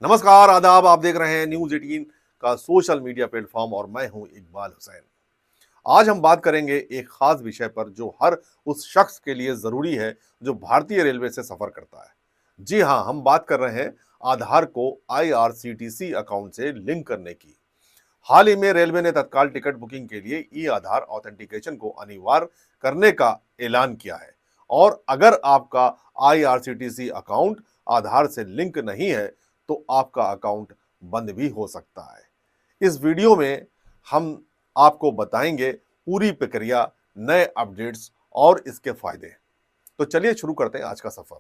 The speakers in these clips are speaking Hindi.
नमस्कार, आदाब। आप देख रहे हैं न्यूज 18 का सोशल मीडिया प्लेटफॉर्म और मैं हूं इकबाल हुसैन। आज हम बात करेंगे एक खास विषय पर जो हर उस शख्स के लिए जरूरी है जो भारतीय रेलवे से सफर करता है। जी हां, हम बात कर रहे हैं आधार को IRCTC अकाउंट से लिंक करने की। हाल ही में रेलवे ने तत्काल टिकट बुकिंग के लिए ई आधार ऑथेंटिकेशन को अनिवार्य करने का ऐलान किया है और अगर आपका IRCTC अकाउंट आधार से लिंक नहीं है तो आपका अकाउंट बंद भी हो सकता है। इस वीडियो में हम आपको बताएंगे पूरी प्रक्रिया, नए अपडेट्स और इसके फायदे। तो चलिए शुरू करते हैं आज का सफर।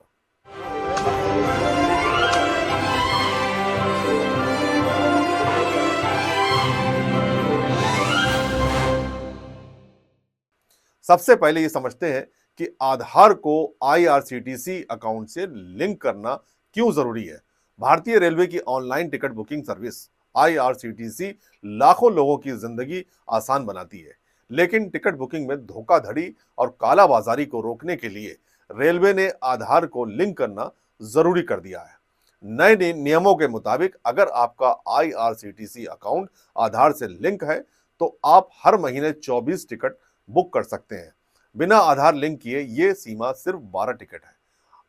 सबसे पहले ये समझते हैं कि आधार को IRCTC अकाउंट से लिंक करना क्यों जरूरी है। भारतीय रेलवे की online ticket booking service IRCTC लाखों लोगों की जिंदगी आसान बनाती है, लेकिन टिकट बुकिंग में धोखाधड़ी और कालाबाजारी को रोकने के लिए रेलवे ने आधार को लिंक करना जरूरी कर दिया है। नए नियमों के मुताबिक अगर आपका IRCTC अकाउंट आधार से लिंक है तो आप हर महीने 24 टिकट बुक कर सकते हैं। बिना आधार लिंक किए ये सीमा सिर्फ 12 टिकट है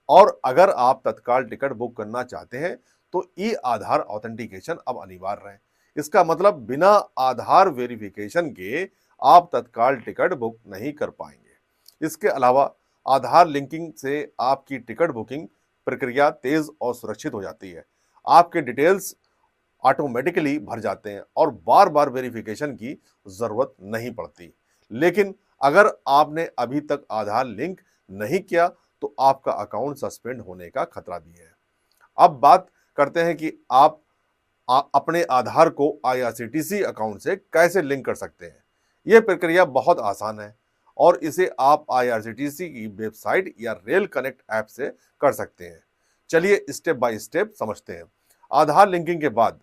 और अगर आप तत्काल टिकट बुक करना चाहते हैं तो ई आधार ऑथेंटिकेशन अब अनिवार्य है। इसका मतलब बिना आधार वेरिफिकेशन के आप तत्काल टिकट बुक नहीं कर पाएंगे। इसके अलावा आधार लिंकिंग से आपकी टिकट बुकिंग प्रक्रिया तेज और सुरक्षित हो जाती है। आपके डिटेल्स ऑटोमेटिकली भर जाते हैं और बार बार वेरिफिकेशन की जरूरत नहीं पड़ती। लेकिन अगर आपने अभी तक आधार लिंक नहीं किया तो आपका अकाउंट सस्पेंड होने का खतरा भी है। अब बात करते हैं कि आप अपने आधार को IRCTC अकाउंट से कैसे लिंक कर सकते हैं। यह प्रक्रिया बहुत आसान है और इसे आप IRCTC की वेबसाइट या रेल कनेक्ट ऐप से कर सकते हैं। चलिए स्टेप बाय स्टेप समझते हैं। आधार लिंकिंग के बाद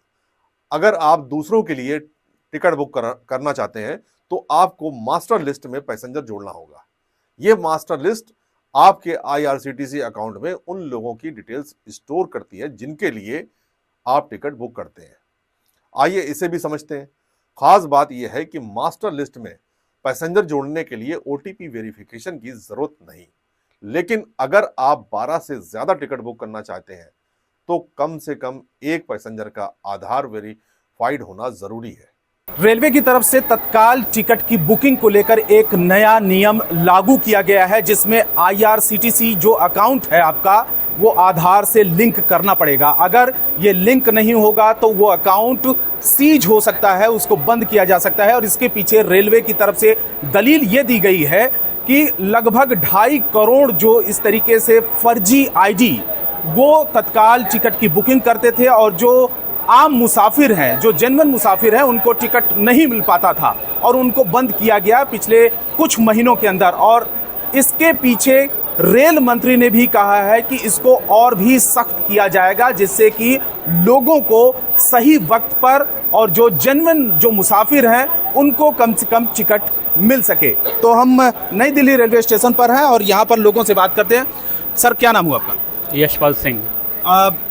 अगर आप दूसरों के लिए टिकट बुक करना चाहते हैं तो आपको मास्टर लिस्ट में पैसेंजर जोड़ना होगा। यह मास्टर लिस्ट आपके IRCTC अकाउंट में उन लोगों की डिटेल्स स्टोर करती है जिनके लिए आप टिकट बुक करते हैं। आइए इसे भी समझते हैं। खास बात यह है कि मास्टर लिस्ट में पैसेंजर जोड़ने के लिए OTP वेरिफिकेशन की जरूरत नहीं, लेकिन अगर आप 12 से ज्यादा टिकट बुक करना चाहते हैं तो कम से कम एक पैसेंजर का आधार वेरीफाइड होना जरूरी है। रेलवे की तरफ से तत्काल टिकट की बुकिंग को लेकर एक नया नियम लागू किया गया है, जिसमें IRCTC जो अकाउंट है आपका वो आधार से लिंक करना पड़ेगा। अगर ये लिंक नहीं होगा तो वो अकाउंट सीज हो सकता है, उसको बंद किया जा सकता है। और इसके पीछे रेलवे की तरफ से दलील ये दी गई है कि लगभग 2.5 करोड़ जो इस तरीके से फर्जी ID वो तत्काल टिकट की बुकिंग करते थे और जो आम मुसाफिर हैं, जो जेन्युइन मुसाफिर हैं, उनको टिकट नहीं मिल पाता था और उनको बंद किया गया पिछले कुछ महीनों के अंदर। और इसके पीछे रेल मंत्री ने भी कहा है कि इसको और भी सख्त किया जाएगा, जिससे कि लोगों को सही वक्त पर और जो जेन्युइन जो मुसाफिर हैं उनको कम से कम टिकट मिल सके। तो हम नई दिल्ली रेलवे स्टेशन पर हैं और यहाँ पर लोगों से बात करते हैं। सर, क्या नाम हुआ आपका? यशपाल सिंह।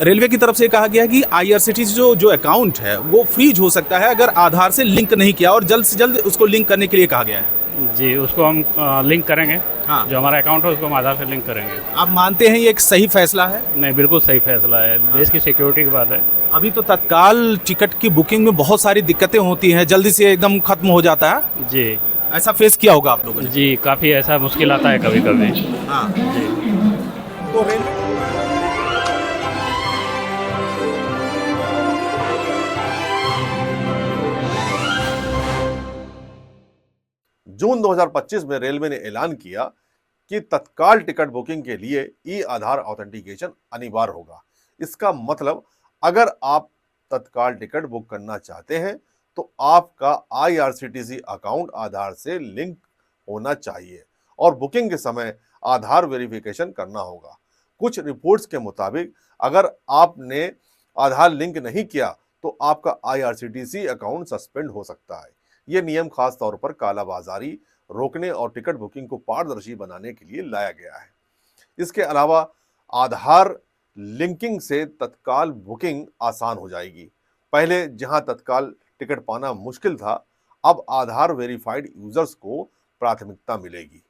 रेलवे की तरफ से कहा गया कि IRCTC जो अकाउंट है वो फ्रीज हो सकता है अगर आधार से लिंक नहीं किया, और जल्द से जल्द उसको लिंक करने के लिए कहा गया है। जी, उसको हम लिंक करेंगे। हाँ। जो हमारा अकाउंट है उसको हम आधार से लिंक करेंगे। आप मानते हैं ये एक सही फैसला है? नहीं, बिल्कुल सही फैसला है। देश की सिक्योरिटी की बात है। अभी तो तत्काल टिकट की बुकिंग में बहुत सारी दिक्कतें होती हैं, जल्दी से एकदम खत्म हो जाता है। जी, ऐसा फेस किया होगा आप लोगों ने? जी, काफ़ी ऐसा मुश्किल आता है कभी कभी। हाँ जी। तो रेलवे जून 2025 में रेलवे ने ऐलान किया कि तत्काल टिकट बुकिंग के लिए ई आधार ऑथेंटिकेशन अनिवार्य होगा। इसका मतलब अगर आप तत्काल टिकट बुक करना चाहते हैं तो आपका IRCTC अकाउंट आधार से लिंक होना चाहिए और बुकिंग के समय आधार वेरिफिकेशन करना होगा। कुछ रिपोर्ट्स के मुताबिक अगर आपने आधार लिंक नहीं किया तो आपका IRCTC अकाउंट सस्पेंड हो सकता है। यह नियम खास तौर पर कालाबाजारी रोकने और टिकट बुकिंग को पारदर्शी बनाने के लिए लाया गया है। इसके अलावा आधार लिंकिंग से तत्काल बुकिंग आसान हो जाएगी। पहले जहां तत्काल टिकट पाना मुश्किल था, अब आधार वेरीफाइड यूजर्स को प्राथमिकता मिलेगी,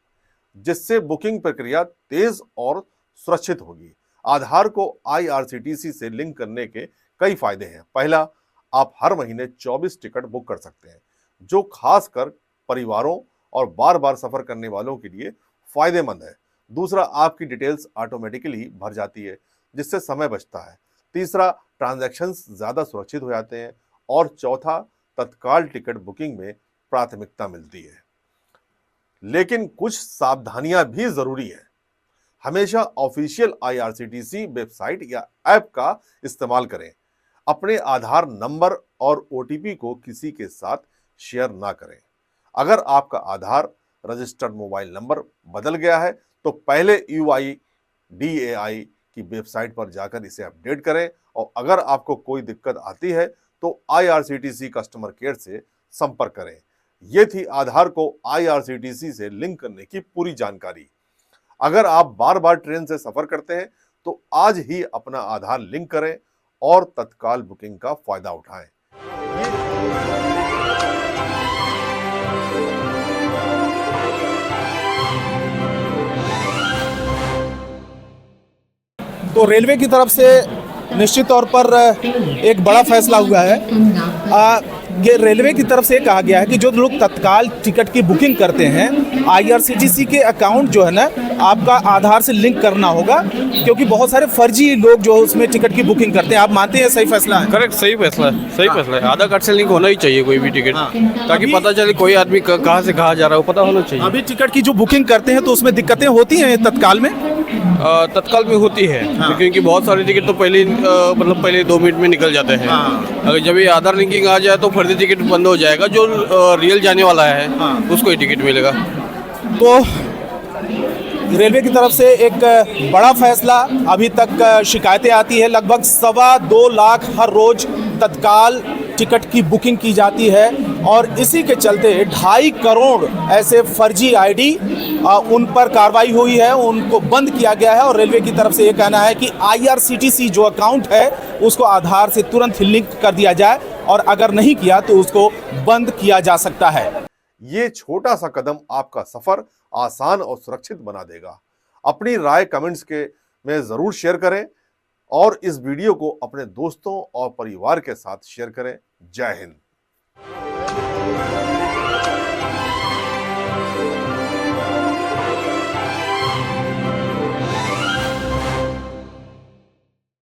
जिससे बुकिंग प्रक्रिया तेज और सुरक्षित होगी। आधार को IRCTC से लिंक करने के कई फायदे हैं। पहला, आप हर महीने 24 टिकट बुक कर सकते हैं, जो खासकर परिवारों और बार बार सफर करने वालों के लिए फायदेमंद है। दूसरा, आपकी डिटेल्स ऑटोमेटिकली भर जाती है, जिससे समय बचता है। तीसरा, ट्रांजैक्शंस ज़्यादा सुरक्षित हो जाते हैं। और चौथा, तत्काल टिकट बुकिंग में प्राथमिकता मिलती है। लेकिन कुछ सावधानियां भी जरूरी है। हमेशा ऑफिशियल IRCTC वेबसाइट या ऐप का इस्तेमाल करें। अपने आधार नंबर और OTP को किसी के साथ शेयर ना करें। अगर आपका आधार रजिस्टर्ड मोबाइल नंबर बदल गया है तो पहले UIDAI की वेबसाइट पर जाकर इसे अपडेट करें, और अगर आपको कोई दिक्कत आती है तो IRCTC कस्टमर केयर से संपर्क करें। ये थी आधार को IRCTC से लिंक करने की पूरी जानकारी। अगर आप बार बार ट्रेन से सफर करते हैं तो आज ही अपना आधार लिंक करें और तत्काल बुकिंग का फायदा उठाएं। तो रेलवे की तरफ से निश्चित तौर पर एक बड़ा फैसला हुआ है। ये रेलवे की तरफ से कहा गया है कि जो लोग तत्काल टिकट की बुकिंग करते हैं, IRCTC के अकाउंट जो है ना, आपका आधार से लिंक करना होगा, क्योंकि बहुत सारे फर्जी लोग जो उसमें टिकट की बुकिंग करते हैं। आप मानते हैं सही फैसला है? करेक्ट, सही फैसला है, सही फैसला है। आधार कार्ड से लिंक होना ही चाहिए कोई भी टिकट, ताकि पता चले कोई आदमी कहाँ से कहाँ जा रहा है, वो पता होना चाहिए। अभी टिकट की जो बुकिंग करते हैं तो उसमें दिक्कतें होती हैं तत्काल में? तत्काल में होती है, क्योंकि बहुत सारे टिकट तो पहले 2 मिनट में निकल जाते हैं। अगर जब ये आधार लिंकिंग आ जाए तो फर्जी टिकट बंद हो जाएगा। जो रियल जाने वाला है उसको ही टिकट मिलेगा। तो रेलवे की तरफ से एक बड़ा फैसला। अभी तक शिकायतें आती है, लगभग 2.25 लाख हर रोज तत्काल टिकट की बुकिंग की जाती है, और इसी के चलते 2.5 करोड़ ऐसे फर्जी ID उन पर कार्रवाई हुई है, उनको बंद किया गया है। और रेलवे की तरफ से ये कहना है कि IRCTC जो अकाउंट है उसको आधार से तुरंत ही लिंक कर दिया जाए, और अगर नहीं किया तो उसको बंद किया जा सकता है। ये छोटा सा कदम आपका सफर आसान और सुरक्षित बना देगा। अपनी राय कमेंट्स में जरूर शेयर करें, और इस वीडियो को अपने दोस्तों और परिवार के साथ शेयर करें। जय हिंद।